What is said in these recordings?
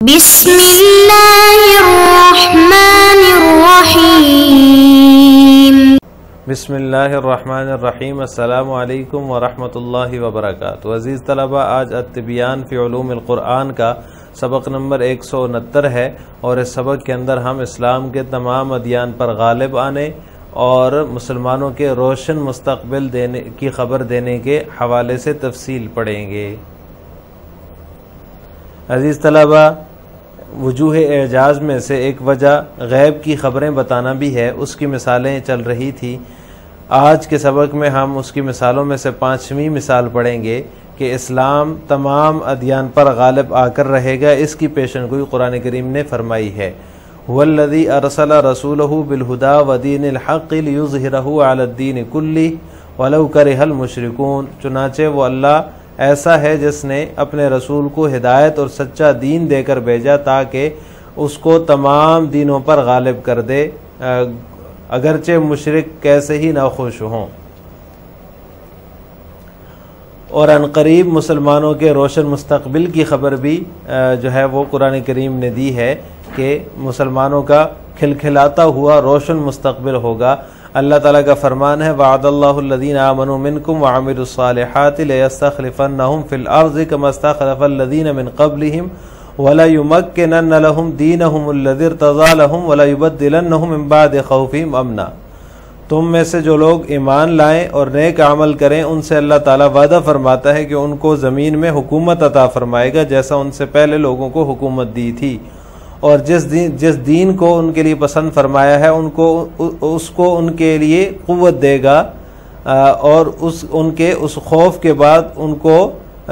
بسم اللہ الرحمن الرحیم۔ بسم اللہ الرحمن الرحیم۔ السلام علیکم ورحمۃ اللہ وبرکاتہ۔ عزیز طلبہ، آج التبیان فی علوم القرآن کا سبق نمبر 169 ہے، اور اس سبق کے اندر ہم اسلام کے تمام ادیان پر غالب آنے اور مسلمانوں کے روشن مستقبل کی خبر دینے کے حوالے سے تفصیل پڑھیں گے۔ عزیز طلبہ، وجوہ اعجاز میں سے ایک وجہ غیب کی خبریں بتانا بھی ہے، اس کی مثالیں چل رہی تھی۔ آج کے سبق میں ہم اس کی مثالوں میں سے 5ویں مثال پڑھیں گے کہ اسلام تمام ادیان پر غالب آ کر رہے گا۔ اس کی پیشن گوئی قرآن کریم نے فرمائی ہے، هو الذی ارسل رسولہ بالہدی ودین الحق لیظہرہ علی الدین کلہ ولو کرہ المشرکون۔ چنانچہ وہ اللہ ایسا ہے جس نے اپنے رسول کو ہدایت اور سچا دین دے کر بھیجا تاکہ اس کو تمام دینوں پر غالب کر دے، اگرچہ مشرک کیسے ہی ناخوش ہوں۔ اور عنقریب مسلمانوں کے روشن مستقبل کی خبر بھی جو ہے وہ قرآن کریم نے دی ہے کہ مسلمانوں کا کھلکھلاتا ہوا روشن مستقبل ہوگا۔ اللہ تعالیٰ کا فرمان ہے، وعد اللہ الذین آمنوا منکم وعملوا الصالحات لیستخلفنہم فی الارض کما استخلف الذین من قبلہم ولایمکنن لہم دینہم الذی ارتضی لہم ولایبدلنہم من بعد خوفہم امنا۔ تم میں سے جو لوگ ایمان لائیں اور نیک عمل کریں، ان سے اللہ تعالیٰ وعدہ فرماتا ہے کہ ان کو زمین میں حکومت عطا فرمائے گا جیسا ان سے پہلے لوگوں کو حکومت دی تھی، اور جس دین کو ان کے لیے پسند فرمایا ہے اس کو ان کے لیے قوت دے گا، اور ان کے اس خوف کے بعد ان کو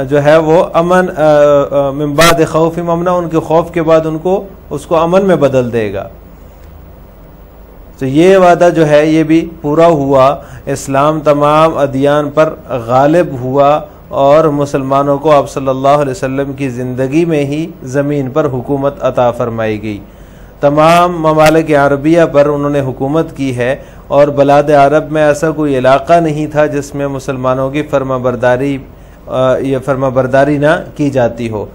جو ہے وہ امن، من بعد خوف امنا، ان کے خوف کے بعد اس کو امن میں بدل دے گا۔ تو یہ وعدہ جو ہے یہ بھی پورا ہوا، اسلام تمام ادیان پر غالب ہوا، اور مسلمانوں کو آپ صلی اللہ علیہ وسلم کی زندگی میں ہی زمین پر حکومت عطا فرمائی گئی۔ تمام ممالک عربیہ پر انہوں نے حکومت کی ہے، اور بلاد عرب میں ایسا کوئی علاقہ نہیں تھا جس میں مسلمانوں کی فرما برداری نہ کی جاتی ہو۔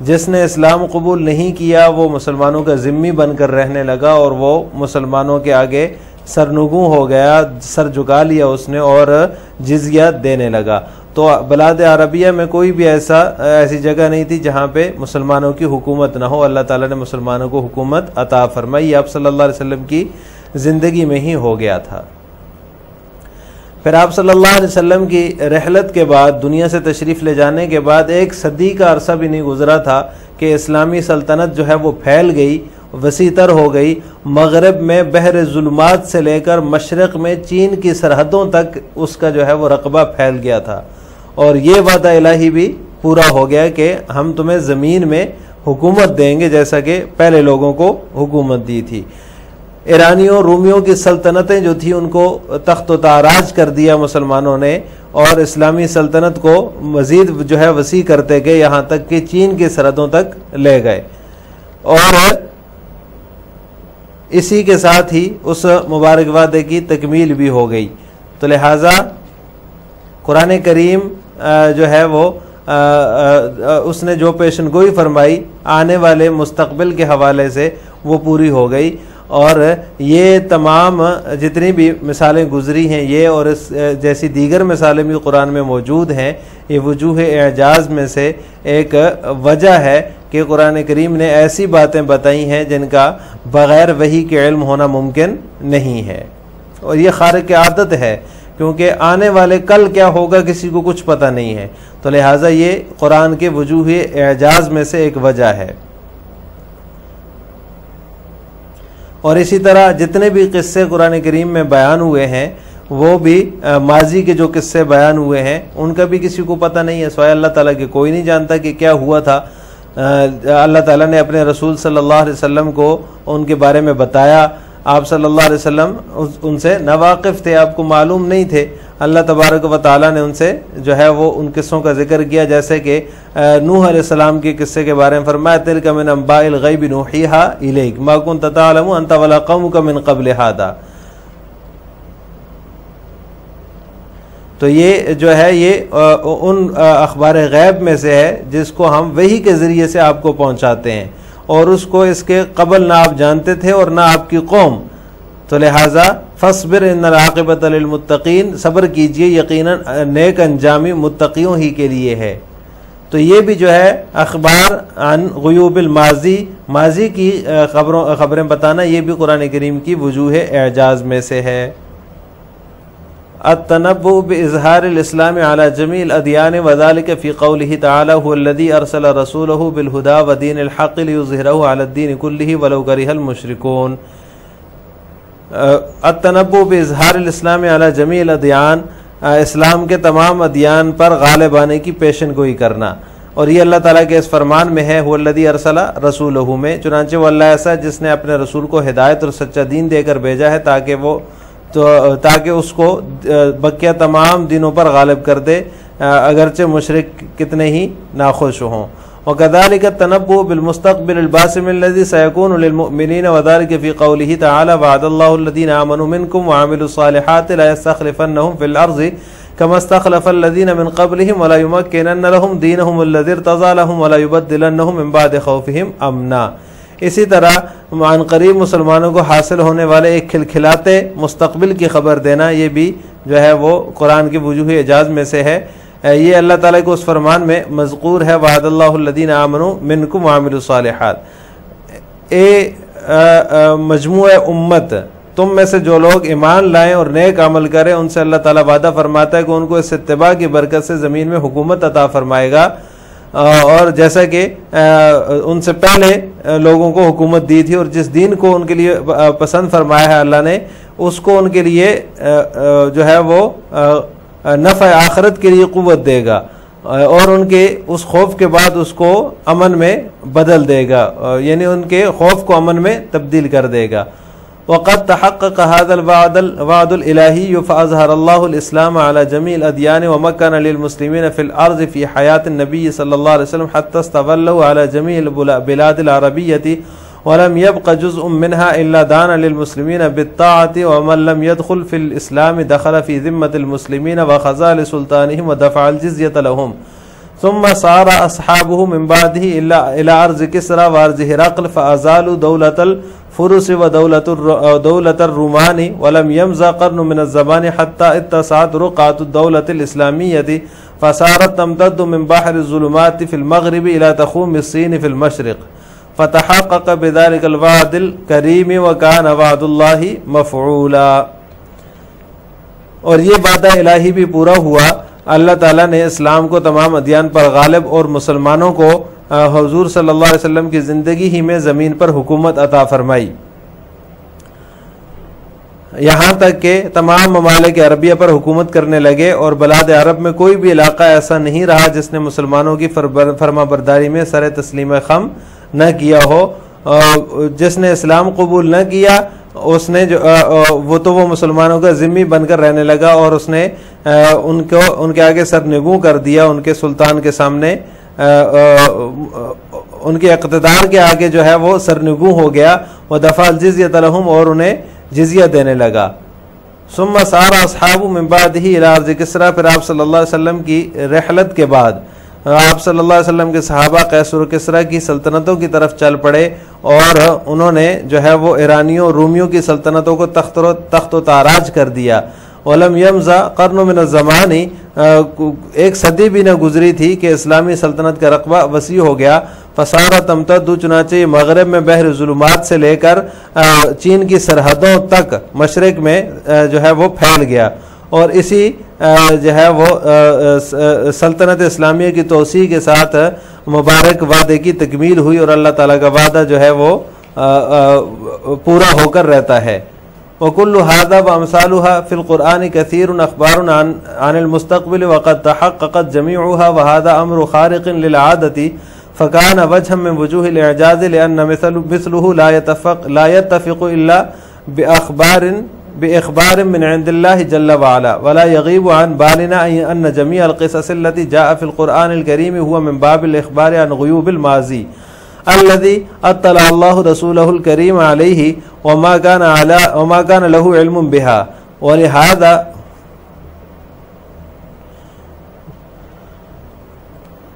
جس نے اسلام قبول نہیں کیا وہ مسلمانوں کا ذمہ بن کر رہنے لگا، اور وہ مسلمانوں کے آگے سرنگوں ہو گیا، سر جھکا لیا اس نے اور جزیہ دینے لگا۔ تو بلاد عربیہ میں کوئی بھی ایسی جگہ نہیں تھی جہاں پہ مسلمانوں کی حکومت نہ ہو۔ اللہ تعالیٰ نے مسلمانوں کو حکومت عطا فرمائی، آپ صلی اللہ علیہ وسلم کی زندگی میں ہی ہو گیا تھا۔ پھر آپ صلی اللہ علیہ وسلم کی رحلت کے بعد، دنیا سے تشریف لے جانے کے بعد 1 صدی کا عرصہ بھی نہیں گزرا تھا کہ اسلامی سلطنت جو ہے وہ پھیل گئی، وسیع تر ہو گئی۔ مغرب میں بحر ظلمات سے لے کر مشرق میں چین کی سرحدوں تک اس کا جو ہے وہ رقبہ پھیل گیا تھا، اور یہ وعدہ الہی بھی پورا ہو گیا کہ ہم تمہیں زمین میں حکومت دیں گے جیسا کہ پہلے لوگوں کو حکومت دی تھی۔ ایرانیوں رومیوں کی سلطنتیں جو تھی ان کو تخت و تاراج کر دیا مسلمانوں نے، اور اسلامی سلطنت کو مزید جو ہے وسیع کرتے گئے، یہاں تک کہ چین کی سرحدوں تک لے گئے، اور اسی کے ساتھ ہی اس مبارک وعدے کی تکمیل بھی ہو گئی۔ تو لہٰذا قرآن کریم جو ہے وہ اس نے جو پیشن گوئی فرمائی آنے والے مستقبل کے حوالے سے وہ پوری ہو گئی، اور یہ تمام جتنی بھی مثالیں گزری ہیں یہ اور اس جیسی دیگر مثالیں بھی قرآن میں موجود ہیں۔ یہ وجوہ اعجاز میں سے ایک وجہ ہے کہ قرآن کریم نے ایسی باتیں بتائی ہیں جن کا بغیر وحی کے علم ہونا ممکن نہیں ہے، اور یہ خارق عادت ہے، کیونکہ آنے والے کل کیا ہوگا کسی کو کچھ پتہ نہیں ہے۔ تو لہٰذا یہ قرآن کے وجوہ اعجاز میں سے ایک وجہ ہے۔ اور اسی طرح جتنے بھی قصے قرآن کریم میں بیان ہوئے ہیں وہ بھی ماضی کے جو قصے بیان ہوئے ہیں ان کا بھی کسی کو پتہ نہیں ہے، سوائے اللہ تعالیٰ کے کوئی نہیں جانتا کہ کیا ہوا تھا۔ اللہ تعالیٰ نے اپنے رسول صلی اللہ علیہ وسلم کو ان کے بارے میں بتایا، آپ صلی اللہ علیہ وسلم ان سے ناواقف تھے، آپ کو معلوم نہیں تھے۔ اللہ تبارک و تعالیٰ نے ان سے جو ہے وہ ان قصوں کا ذکر کیا، جیسے کہ نوح علیہ السلام کے قصے کے بارے میں فرمایا، تلک من انباء الغیب نوحیہا الیک ما کنت تعلم انت ولا قومک من قبل ھذا۔ تو یہ جو ہے یہ ان اخبار غیب میں سے ہے جس کو ہم وحی کے ذریعے سے آپ کو پہنچاتے ہیں، اور اس کو اس کے قبل نہ آپ جانتے تھے اور نہ آپ کی قوم، تو لہٰذا فاصبر ان العاقبۃ للمتقین، صبر کیجئے، یقیناً نیک انجامی متقیوں ہی کے لیے ہے۔ تو یہ بھی جو ہے اخبار عن غیوب الماضی، ماضی کی خبریں بتانا، یہ بھی قرآن کریم کی وجوہ اعجاز میں سے ہے۔ التنبؤ باظہار الاسلام علی جمیع الادیان وذلک فی قولہ تعالی هو الذی ارسل رسولہ بالہدی ودین الحق لیظہرہ علی الدین کلہ ولو کرہ المشرکون۔ التنبؤ باظہار الاسلام علی جمیع الادیان، اسلام کے تمام ادیان پر غالب آنے کی پیشن گوئی کرنا، اور یہ اللہ تعالیٰ کے اس فرمان میں ہے، هو الذی ارسل رسولہ میں، چنانچہ وہ اللہ ایسا جس نے اپنے رسول کو ہدایت اور سچا دین دے کر بھیجا ہے تاکہ اس کو بقیہ تمام دینوں پر غالب کر دے، اگرچہ مشرک کتنے ہی ناخوش ہوں۔ وَكَذَلِكَ التَّنَبُّؤُ بِالْمُسْتَقْبِلِ الْبَاسِمِ الَّذِي سَيَكُونُ لِلْمُؤْمِنِينَ وَذَلِكَ فِي قَوْلِهِ تَعَالَى وَعَدَ اللَّهُ الَّذِينَ آمَنُوا مِنكُمْ وَعَمِلُوا الصَّالِحَاتِ لَيَسْتَخْلِفَنَّهُمْ فِي الْأَرْضِ كَمَا اسْتَخْلَفَ الَّذِينَ مِنْ قَبْلِهِمْ وَلَيُمَكِّنَنَّ لَهُمْ دِينَهُمُ الَّذِي ارْتَضَىٰ لَهُمْ وَلَيُبَدِّلَنَّهُمْ مِنْ بَعْدِ خَوْفِهِمْ أَمْنًا۔ اسی طرح عن قریب مسلمانوں کو حاصل ہونے والے ایک کھلکھلاتے مستقبل کی خبر دینا، یہ بھی جو ہے وہ قرآن کی وجوہ اعجاز میں سے ہے۔ یہ اللہ تعالیٰ کو اس فرمان میں مذکور ہے، وعد اللہ الذین آمنوا منکم وعملوا الصالحات، اے مجموعہ امت، تم میں سے جو لوگ ایمان لائیں اور نیک عمل کریں، ان سے اللہ تعالیٰ وعدہ فرماتا ہے کہ ان کو اس اتباع کی برکت سے زمین میں حکومت عطا فرمائے گا، اور جیسا کہ ان سے پہلے لوگوں کو حکومت دی تھی، اور جس دین کو ان کے لیے پسند فرمایا ہے اللہ نے، اس کو ان کے لیے جو ہے وہ نفع آخرت کے لیے قوت دے گا، اور ان کے اس خوف کے بعد اس کو امن میں بدل دے گا، یعنی ان کے خوف کو امن میں تبدیل کر دے گا۔ وقد تحقق هذا الوعد الإلهي فأظهر الله الإسلام على جميع الأديان ومكن للمسلمين في الأرض في حياة النبي صلى الله عليه وسلم حتى استولوا على جميع البلاد العربية ولم يبق جزء منها إلا دان للمسلمين بالطاعة، ومن لم يدخل في الإسلام دخل في ذمة المسلمين وخضع لسلطانهم ودفع الجزية لهم، ثم صار أصحابه من بعده إلى أرض كسرى وأرض هرقل فأزالوا دولة الفرس ودولة الرومان، ولم يمض قرن من الزمان حتى اتسعت رقعة الدولة الإسلامية فصارت تمتد من بحر الظلمات في المغرب إلى تخوم الصين في المشرق، فتحقق بذلك الوعد الكريم وكان وعد الله مفعولا۔ اور یہ وعدہ الہی بھی پورا ہوا، اللہ تعالیٰ نے اسلام کو تمام ادیان پر غالب اور مسلمانوں کو حضور صلی اللہ علیہ وسلم کی زندگی ہی میں زمین پر حکومت عطا فرمائی، یہاں تک کہ تمام ممالک عربیہ پر حکومت کرنے لگے، اور بلاد عرب میں کوئی بھی علاقہ ایسا نہیں رہا جس نے مسلمانوں کی فرما برداری میں سر تسلیم خم نہ کیا ہو۔ جس نے اسلام قبول نہ کیا اس نے وہ مسلمانوں کا ذمہ بن کر رہنے لگا، اور اس نے ان کے آگے سرنگوں کر دیا، ان کے سلطان کے سامنے ان کے اقتدار کے آگے جو ہے وہ سرنگوں ہو گیا، ودفع الجزیۃ لہم، اور انہیں جزیہ دینے لگا۔ ثم صار اصحاب من بعدہ الی ارض کسریٰ، پھر آپ صلی اللہ علیہ وسلم کی رحلت کے بعد آپ صلی اللہ علیہ وسلم کے صحابہ قیصر و کسریٰ کی سلطنتوں کی طرف چل پڑے، اور انہوں نے جو ہے وہ ایرانیوں اور رومیوں کی سلطنتوں کو تخت و تاراج کر دیا۔ ولم یمض قرن من الزمان، ایک صدی بھی نہ گزری تھی کہ اسلامی سلطنت کا رقبہ وسیع ہو گیا۔ فصارت تمتد، چنانچہ یہ مغرب میں بحر ظلمات سے لے کر چین کی سرحدوں تک مشرق میں جو ہے وہ پھیل گیا، اور اسی جو ہے وہ سلطنت اسلامیہ کی توسیع کے ساتھ مبارک وعدے کی تکمیل ہوئی، اور اللہ تعالیٰ کا وعدہ جو ہے وہ پورا ہو کر رہتا ہے۔ وَكُلُّ هَذَا وَأَمْثَالُهَا فِي الْقُرْآنِ كَثِيرٌ أَخْبَارٌ عَنِ الْمُسْتَقْبِلِ وَقَدْ تَحَقَّقَتْ جَمِيعُهَا، وَهَذَا أَمْرُ خَارِقٍ لِلْعَادَةِ فكان وجها من وجوه الإعجاز، لأن مثله لا يتفق إلا بإخبار من عند الله جل وعلا، ولا يغيب عن بالنا أن جميع القصص التي جاء في القرآن الكريم هو من باب الإخبار عن غيوب الماضي الذي اطلع الله رسوله الكريم عليه وما كان له علم بها،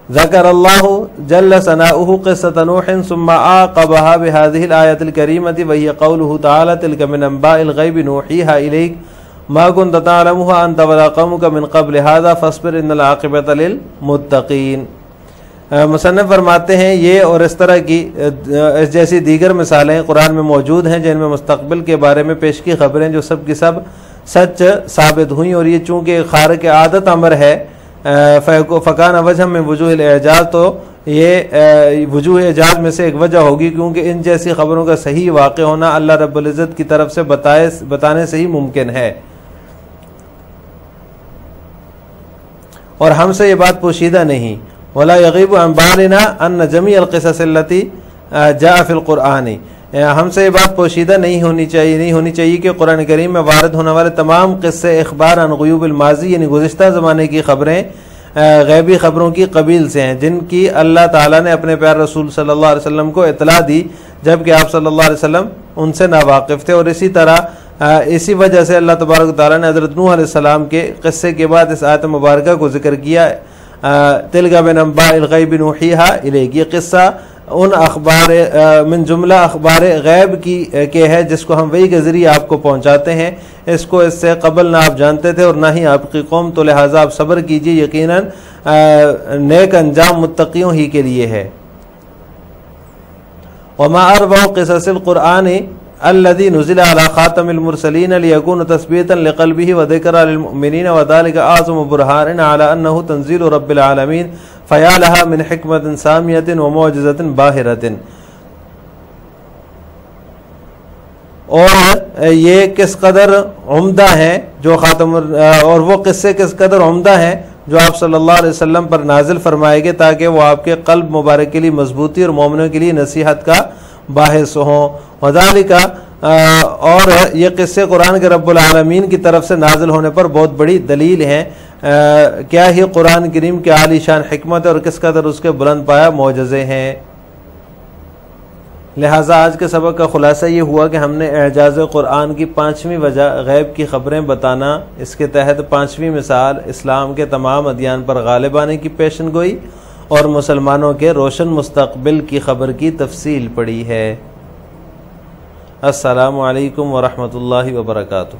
ذکر اللہ جل ثناؤہ قصۃ نوح ثم عاقبها بهذه الآیۃ الکریمۃ وہی قولہ تعالی تلک من انباء الغیب نوحیھا الیک ما كنت تعلمها انت ولا قومك من قبل هذا فاصبر ان العاقبۃ للمتقین۔ مصنف فرماتے ہیں یہ اور اس طرح کی اس جیسی دیگر مثالیں قرآن میں موجود ہیں جن میں مستقبل کے بارے میں پیش کی خبریں جو سب کی سب سچ ثابت ہوئیں، اور یہ چونکہ خارق عادت امر ہے فکان وجہ میں وجوہ الاعجاز، تو یہ وجوہ اعجاز میں سے ایک وجہ ہوگی، کیونکہ ان جیسی خبروں کا صحیح واقع ہونا اللہ رب العزت کی طرف سے بتانے سے ہی ممکن ہے، اور ہم سے یہ بات پوشیدہ نہیں۔ ولا یغیب عن بالنا ان جمیع القصص التي جاء فی القرآن، ہم سے یہ بات پوشیدہ نہیں ہونی چاہیے کہ قرآن کریم میں وارد ہونے والے تمام قصے اخبار عن غیوب الماضی یعنی گزشتہ زمانے کی خبریں غیبی خبروں کی قبیل سے ہیں، جن کی اللہ تعالیٰ نے اپنے پیارے رسول صلی اللہ علیہ وسلم کو اطلاع دی جبکہ آپ صلی اللہ علیہ وسلم ان سے ناواقف تھے، اور اسی طرح اسی وجہ سے اللہ تبارک و تعالیٰ نے حضرت نوح علیہ السلام کے قصے کے بعد اس آیت مبارکہ کو ذکر کیا، تلک من انباء الغیب نوحیھا الیک، یہ قصہ ان اخبار من جملہ اخبار غیب کی کے ہے جس کو ہم وحی کے ذریعے آپ کو پہنچاتے ہیں، اس کو اس سے قبل نہ آپ جانتے تھے اور نہ ہی آپ کی قوم، تو لہٰذا آپ صبر کیجیے، یقیناً نیک انجام متقیوں ہی کے لیے ہے۔ وما اربع قصص القرآن الذي نزل على خاتم المرسلين ليكون تثبيتا لقلبه وذكرى للمؤمنين وذلك اعظم برهان على انه تنزيل رب العالمين فيا لها من حكمة سامية ومعجزة باهرة۔ اور یہ کس قدر عمدہ ہیں جو اور وہ قصے کس قدر عمدہ ہیں جو آپ صلی اللہ علیہ وسلم پر نازل فرمائے گے تاکہ وہ آپ کے قلب مبارک کے لیے مضبوطی اور مومنوں کے لیے نصیحت کا باعث ہوں۔ وذالک، اور یہ قصے قرآن کے رب العالمین کی طرف سے نازل ہونے پر بہت بڑی دلیل ہیں، کیا ہی قرآن کریم کے عالی شان حکمت اور کس قدر اس کے بلند پایہ معجزے ہیں۔ لہٰذا آج کے سبق کا خلاصہ یہ ہوا کہ ہم نے اعجاز قرآن کی 5ویں وجہ غیب کی خبریں بتانا، اس کے تحت 5ویں مثال اسلام کے تمام ادیان پر غالب آنے کی پیشن گوئی اور مسلمانوں کے روشن مستقبل کی خبر کی تفصیل پڑھی ہے۔ السلام علیکم ورحمۃ اللہ وبرکاتہ۔